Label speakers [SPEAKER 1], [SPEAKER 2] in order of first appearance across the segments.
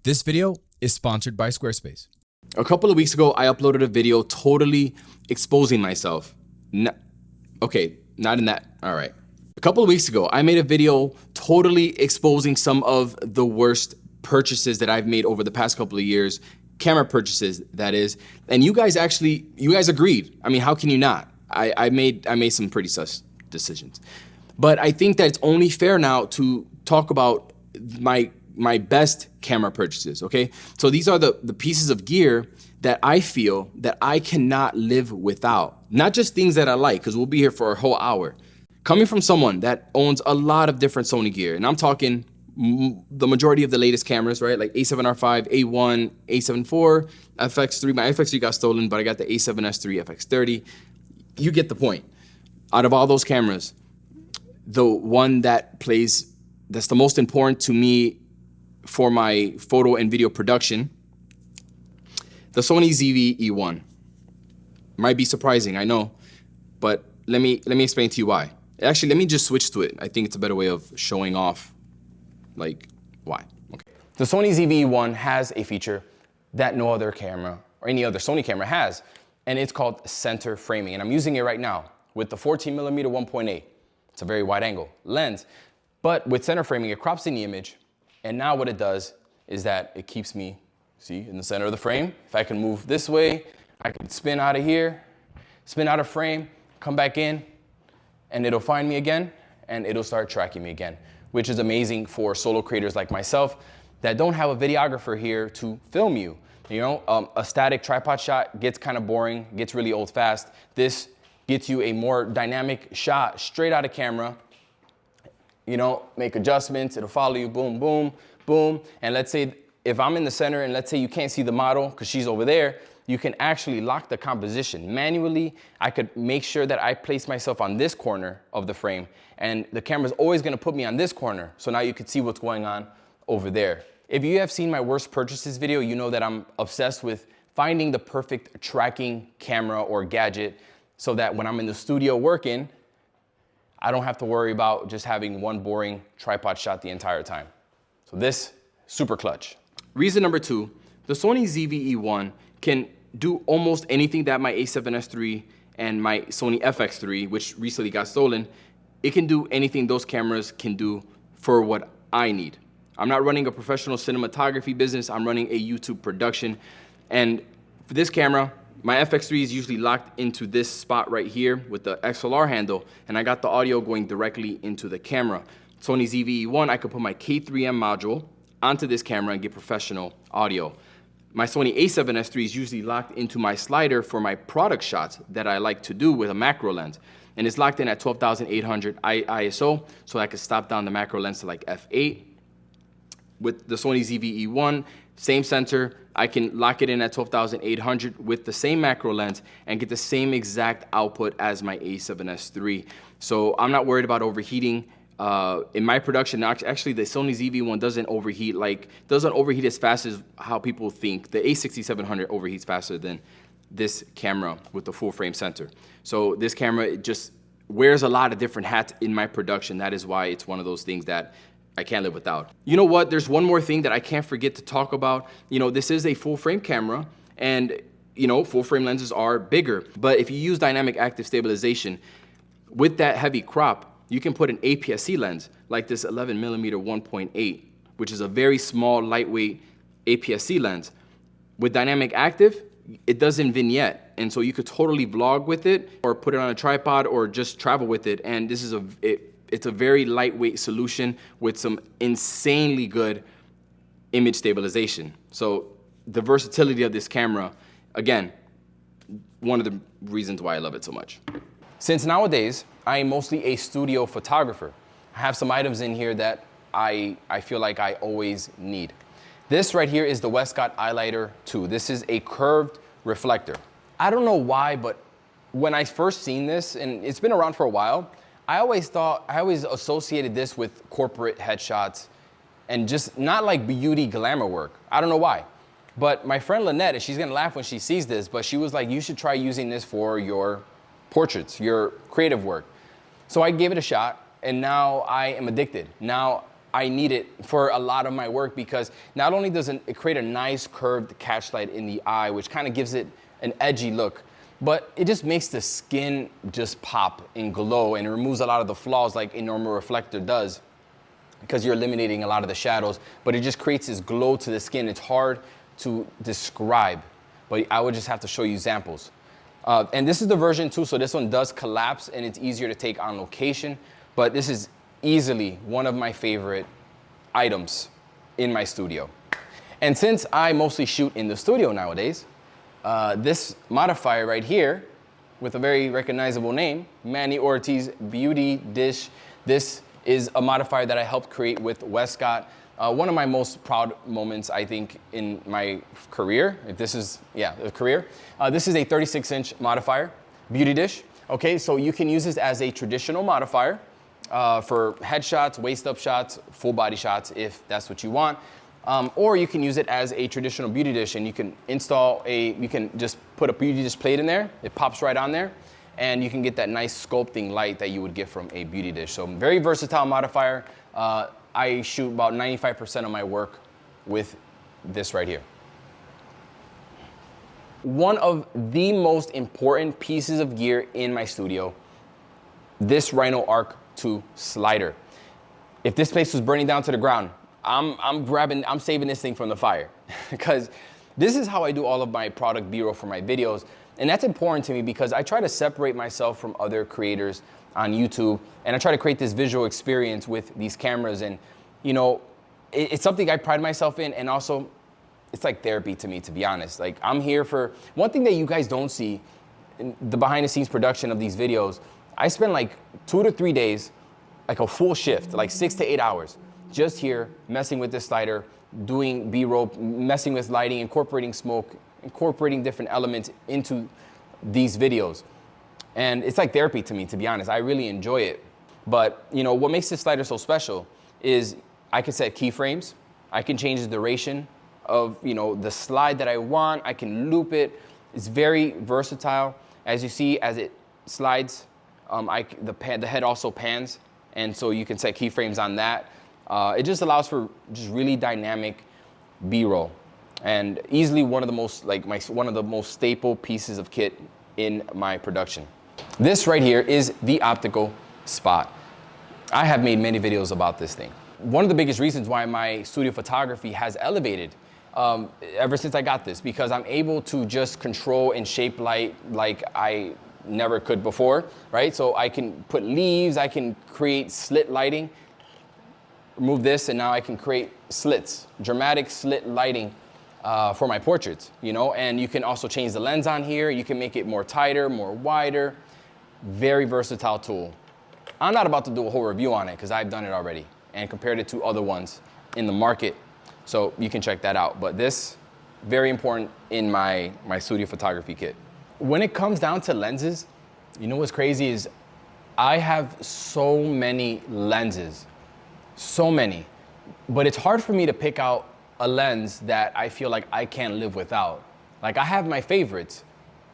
[SPEAKER 1] This video is sponsored by Squarespace.
[SPEAKER 2] A couple of weeks ago, I uploaded a video totally exposing myself. Okay, not in that, all right. A couple of weeks ago, I made a video totally exposing some of the worst purchases that I've made over the past couple of years, camera purchases, that is. And you guys agreed. I mean, how can you not? I made some pretty sus decisions. But I think that it's only fair now to talk about my best camera purchases, okay? So these are the pieces of gear that I feel that I cannot live without. Not just things that I like, because we'll be here for a whole hour. Coming from someone that owns a lot of different Sony gear, and I'm talking the majority of the latest cameras, right? Like A7R5, A1, A7 IV, FX3. My FX3 got stolen, but I got the A7S III FX30. You get the point. Out of all those cameras, the one that's the most important to me for my photo and video production, the Sony ZV-E1. Might be surprising, I know, but let me explain to you why. Actually, let me just switch to it. I think it's a better way of showing off, like, why. Okay. The Sony ZV-E1 has a feature that no other camera or any other Sony camera has, and it's called center framing, and I'm using it right now with the 14mm 1.8. It's a very wide angle lens, but with center framing, it crops in the image. And now what it does is that it keeps me, see, in the center of the frame. If I can move this way, I can spin out of here, spin out of frame, come back in, and it'll find me again, and it'll start tracking me again, which is amazing for solo creators like myself that don't have a videographer here to film you. You know, a static tripod shot gets kind of boring, gets really old fast. This gets you a more dynamic shot straight out of camera. You know, make adjustments, it'll follow you, boom, boom, boom. And let's say if I'm in the center and let's say you can't see the model because she's over there, you can actually lock the composition. Manually, I could make sure that I place myself on this corner of the frame and the camera's always gonna put me on this corner. So now you can see what's going on over there. If you have seen my worst purchases video, you know that I'm obsessed with finding the perfect tracking camera or gadget so that when I'm in the studio working, I don't have to worry about just having one boring tripod shot the entire time. So this, super clutch. Reason number two, the Sony ZV-E1 can do almost anything that my A7S III and my Sony FX3, which recently got stolen, it can do anything those cameras can do for what I need. I'm not running a professional cinematography business, I'm running a YouTube production. And for this camera, my FX3 is usually locked into this spot right here with the XLR handle, and I got the audio going directly into the camera. Sony ZV-E1, I could put my K3M module onto this camera and get professional audio. My Sony A7S III is usually locked into my slider for my product shots that I like to do with a macro lens. And it's locked in at 12,800 ISO, so I could stop down the macro lens to like f8. With the Sony ZV-E1, same sensor, I can lock it in at 12,800 with the same macro lens and get the same exact output as my A7S III. So I'm not worried about overheating. In my production, actually the Sony ZV-1 doesn't overheat as fast as how people think. The A6700 overheats faster than this camera with the full frame sensor. So this camera, it just wears a lot of different hats in my production. That is why it's one of those things that I can't live without. You know what? There's one more thing that I can't forget to talk about. You know, this is a full frame camera and, you know, full frame lenses are bigger. But if you use dynamic active stabilization, with that heavy crop, you can put an APS-C lens like this 11mm 1.8, which is a very small, lightweight APS-C lens. With dynamic active, it doesn't vignette. And so you could totally vlog with it or put it on a tripod or just travel with it. And this is it's a very lightweight solution with some insanely good image stabilization. So the versatility of this camera, again, one of the reasons why I love it so much. Since nowadays, I am mostly a studio photographer, I have some items in here that I feel like I always need. This right here is the Westcott Eyelighter 2. This is a curved reflector. I don't know why, but when I first seen this, and it's been around for a while, I always associated this with corporate headshots and just not like beauty glamour work. I don't know why. But my friend Lynette, and she's gonna laugh when she sees this, but she was like, you should try using this for your portraits, your creative work. So I gave it a shot, and now I am addicted. Now I need it for a lot of my work, because not only does it create a nice curved catch light in the eye, which kind of gives it an edgy look, but it just makes the skin just pop and glow, and it removes a lot of the flaws like a normal reflector does, because you're eliminating a lot of the shadows, but it just creates this glow to the skin. It's hard to describe, but I would just have to show you examples. And this is the version 2, so this one does collapse and it's easier to take on location, but this is easily one of my favorite items in my studio. And since I mostly shoot in the studio nowadays, this modifier right here, with a very recognizable name, Manny Ortiz Beauty Dish, this is a modifier that I helped create with Westcott. One of my most proud moments, I think, in my career, if this is, a career. This is a 36-inch modifier, Beauty Dish. Okay, so you can use this as a traditional modifier for headshots, waist-up shots, full-body shots, if that's what you want. Or you can use it as a traditional beauty dish, and you can you can just put a beauty dish plate in there. It pops right on there, and you can get that nice sculpting light that you would get from a beauty dish. So very versatile modifier. I shoot about 95% of my work with this right here. One of the most important pieces of gear in my studio, this Rhino Arc 2 slider. If this place was burning down to the ground, I'm saving this thing from the fire, because this is how I do all of my product B-roll for my videos. And that's important to me because I try to separate myself from other creators on YouTube, and I try to create this visual experience with these cameras. And you know, it's something I pride myself in, and also it's like therapy to me, to be honest. Like, I'm here for one thing that you guys don't see in the behind the scenes production of these videos. I spend like 2 to 3 days, like a full shift, like 6 to 8 hours, just here messing with this slider, doing B-roll, messing with lighting, incorporating smoke, incorporating different elements into these videos. And it's like therapy to me, to be honest. I really enjoy it. But you know, what makes this slider so special is I can set keyframes. I can change the duration of, you know, the slide that I want. I can loop it. It's very versatile. As you see, as it slides, the head also pans, and so you can set keyframes on that. It just allows for just really dynamic B-roll, and easily one of the most one of the most staple pieces of kit in my production. This right here is the optical spot. I have made many videos about this thing. One of the biggest reasons why my studio photography has elevated ever since I got this, because I'm able to just control and shape light like I never could before, right? So I can put leaves, I can create slit lighting, remove this, and now I can create slits, dramatic slit lighting for my portraits, you know? And you can also change the lens on here. You can make it more tighter, more wider. Very versatile tool. I'm not about to do a whole review on it because I've done it already and compared it to other ones in the market. So you can check that out. But this, very important in my studio photography kit. When it comes down to lenses, you know what's crazy is I have so many lenses, so many, but it's hard for me to pick out a lens that I feel like I can't live without. Like, I have my favorites,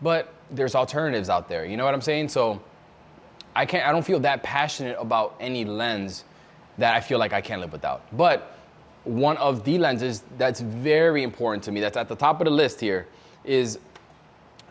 [SPEAKER 2] but there's alternatives out there. You know what I'm saying? So I don't feel that passionate about any lens that I feel like I can't live without. But one of the lenses that's very important to me, that's at the top of the list here,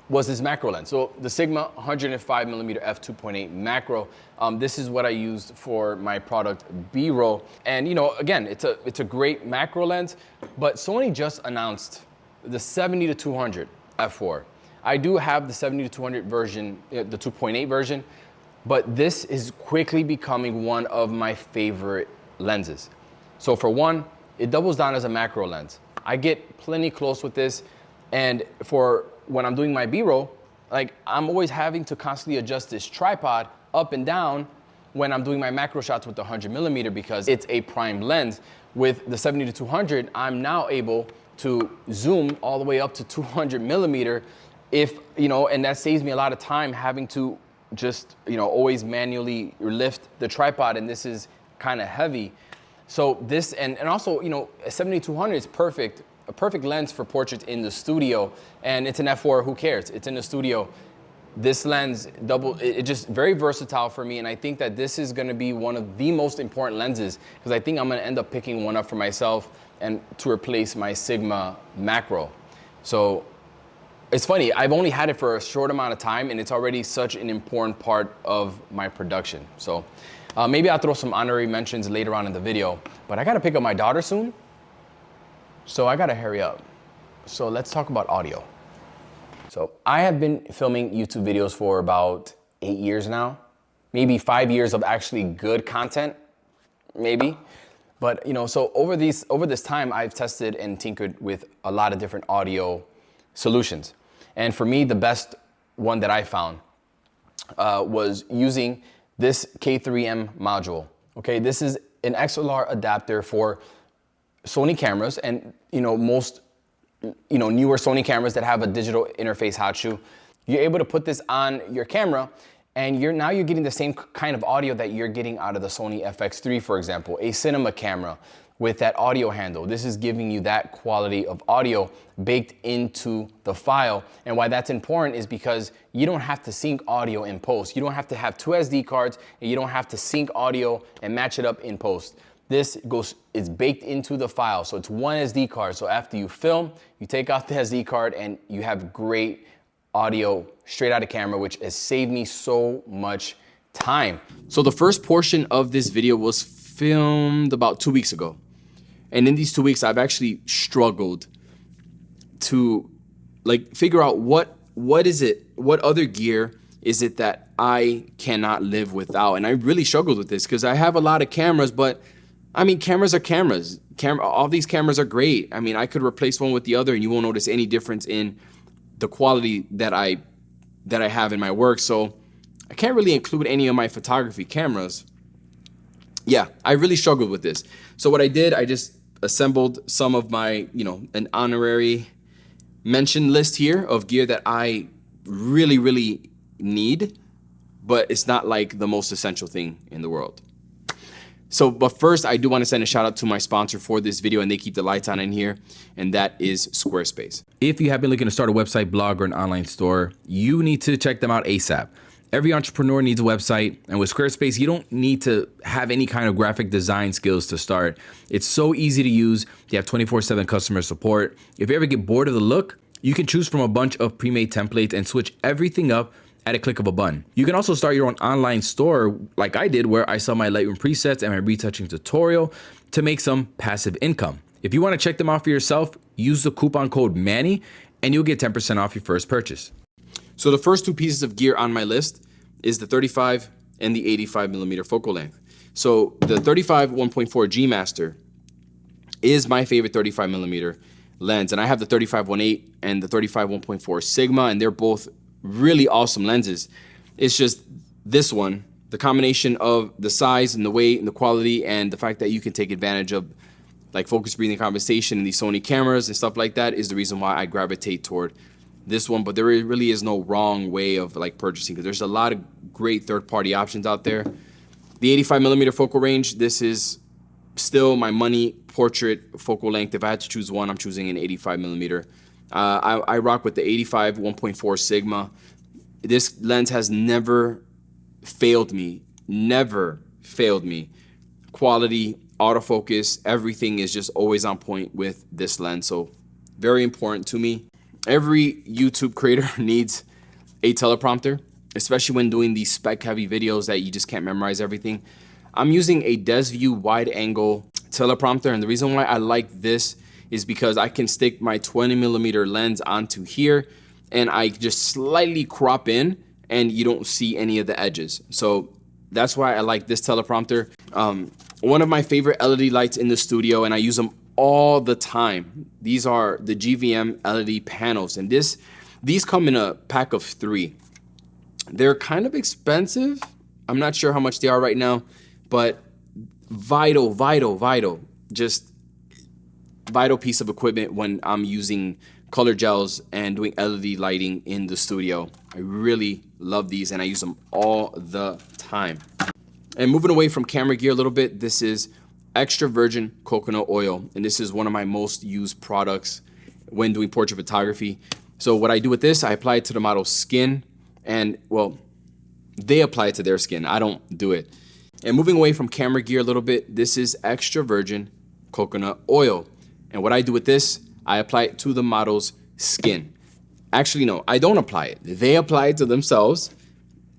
[SPEAKER 2] was this macro lens. So the Sigma 105mm f2.8 macro. This is what I used for my product B-roll. And you know, again, it's a great macro lens, but Sony just announced the 70-200 f4. I do have the 70-200 version, the 2.8 version, but this is quickly becoming one of my favorite lenses. So for one, it doubles down as a macro lens. I get plenty close with this, and for when I'm doing my B-roll, like, I'm always having to constantly adjust this tripod up and down when I'm doing my macro shots with the 100mm, because it's a prime lens. With the 70-200, I'm now able to zoom all the way up to 200mm, if, you know, and that saves me a lot of time having to just, you know, always manually lift the tripod, and this is kind of heavy. So this, and also, you know, a 70-200 is perfect, a perfect lens for portraits in the studio, and it's an f4, who cares? It's in the studio. this lens it just very versatile for me, and I think that this is gonna be one of the most important lenses, because I think I'm gonna end up picking one up for myself and to replace my Sigma macro. So it's funny, I've only had it for a short amount of time and it's already such an important part of my production. So maybe I'll throw some honorary mentions later on in the video, but I gotta pick up my daughter soon, so I gotta hurry up. So let's talk about audio. So I have been filming YouTube videos for about 8 years now, maybe 5 years of actually good content, maybe. But so over this time, I've tested and tinkered with a lot of different audio solutions. And for me, the best one that I found was using this K3M module. Okay, this is an XLR adapter for Sony cameras, and most newer Sony cameras that have a digital interface hot shoe. You're able to put this on your camera, and now you're getting the same kind of audio that you're getting out of the Sony FX3, for example, a cinema camera with that audio handle. This is giving you that quality of audio baked into the file. And why that's important is because you don't have to sync audio in post. You don't have to have 2 SD cards, and you don't have to sync audio and match it up in post. It's baked into the file. So it's 1 SD card. So after you film, you take out the SD card and you have great audio straight out of camera, which has saved me so much time. So the first portion of this video was filmed about 2 weeks ago. And in these 2 weeks, I've actually struggled to figure out what other gear is it that I cannot live without. And I really struggled with this because I have a lot of cameras, but I mean, cameras are cameras. All these cameras are great. I mean, I could replace one with the other and you won't notice any difference in the quality that I have in my work. So I can't really include any of my photography cameras. Yeah, I really struggled with this. So what I did, I just assembled some of my, an honorary mention list here of gear that I really, really need, but it's not like the most essential thing in the world. So, but first, I do want to send a shout out to my sponsor for this video, and they keep the lights on in here, and that is Squarespace. If you have been looking to start a website, blog, or an online store, you need to check them out ASAP. Every entrepreneur needs a website, and with Squarespace, you don't need to have any kind of graphic design skills to start. It's so easy to use. They have 24/7 customer support. If you ever get bored of the look, you can choose from a bunch of pre-made templates and switch everything up at a click of a button. You can also start your own online store like I did, where I sell my Lightroom presets and my retouching tutorial to make some passive income. If you want to check them out for yourself, use the coupon code Manny and you'll get 10% off your first purchase. So the first 2 pieces of gear on my list is the 35 and the 85mm focal length. So the 35 1.4 G Master is my favorite 35mm lens, and I have the 35-1.8 and the 35 1.4 Sigma, and they're both really awesome lenses. It's just this one, the combination of the size and the weight and the quality and the fact that you can take advantage of focus breathing conversation in these Sony cameras and stuff like that is the reason why I gravitate toward this one. But there really is no wrong way of purchasing, because there's a lot of great third-party options out there. The 85mm focal range, this is still my money portrait focal length. If I had to choose one, I'm choosing an 85mm. I rock with the 85 1.4 Sigma. This lens has never failed me. Quality, autofocus, everything is just always on point with this lens. So very important to me. Every YouTube creator needs a teleprompter, especially when doing these spec heavy videos that you just can't memorize everything. I'm using a DesView wide angle teleprompter, and the reason why I like this is because I can stick my 20mm lens onto here and I just slightly crop in and you don't see any of the edges. So that's why I like this teleprompter. One of my favorite LED lights in the studio, and I use them all the time. These are the GVM LED panels, and these come in a pack of 3. They're kind of expensive. I'm not sure how much they are right now, but vital piece of equipment when I'm using color gels and doing LED lighting in the studio. I really love these and I use them all the time. And moving away from camera gear a little bit, this is extra virgin coconut oil, and this is one of my most used products when doing portrait photography. So what I do with this, I apply it to the model's skin, And well, they apply it to their skin. I don't do it. And moving away from camera gear a little bit, this is extra virgin coconut oil. And what I do with this, I apply it to the model's skin. Actually, no, I don't apply it. They apply it to themselves.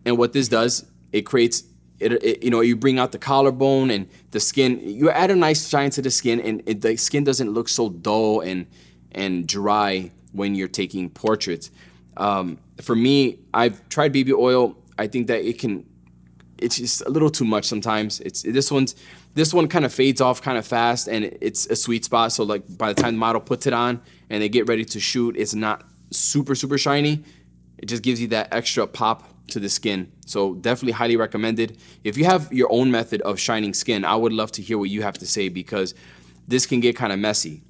[SPEAKER 2] And what this does, it creates, you know, you bring out the collarbone and the skin. You add a nice shine to the skin, and the skin doesn't look so dull and dry when you're taking portraits. For me, I've tried baby oil. I think that it's just a little too much sometimes. This one kind of fades off kind of fast, and it's a sweet spot. So like by the time the model puts it on and they get ready to shoot, it's not super shiny. It just gives you that extra pop to the skin. So definitely highly recommended. If you have your own method of shining skin, I would love to hear what you have to say, because this can get kind of messy.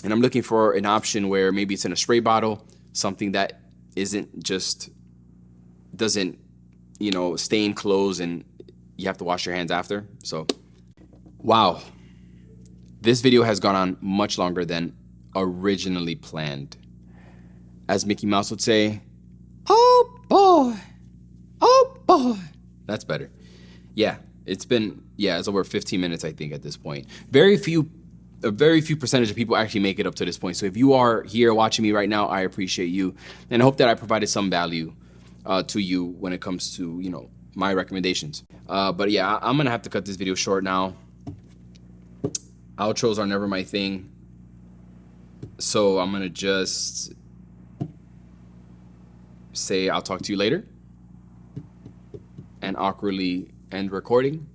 [SPEAKER 2] And I'm looking for an option where maybe it's in a spray bottle, something that doesn't, you know, stain clothes and you have to wash your hands after. So, wow. This video has gone on much longer than originally planned. As Mickey Mouse would say, oh boy, oh boy. That's better. Yeah, it's over 15 minutes, I think, at this point. A very few percentage of people actually make it up to this point. So if you are here watching me right now, I appreciate you. And I hope that I provided some value to you when it comes to, you know, my recommendations. But yeah, I'm gonna have to cut this video short now. Outros are never my thing. So I'm gonna just say I'll talk to you later and awkwardly end recording.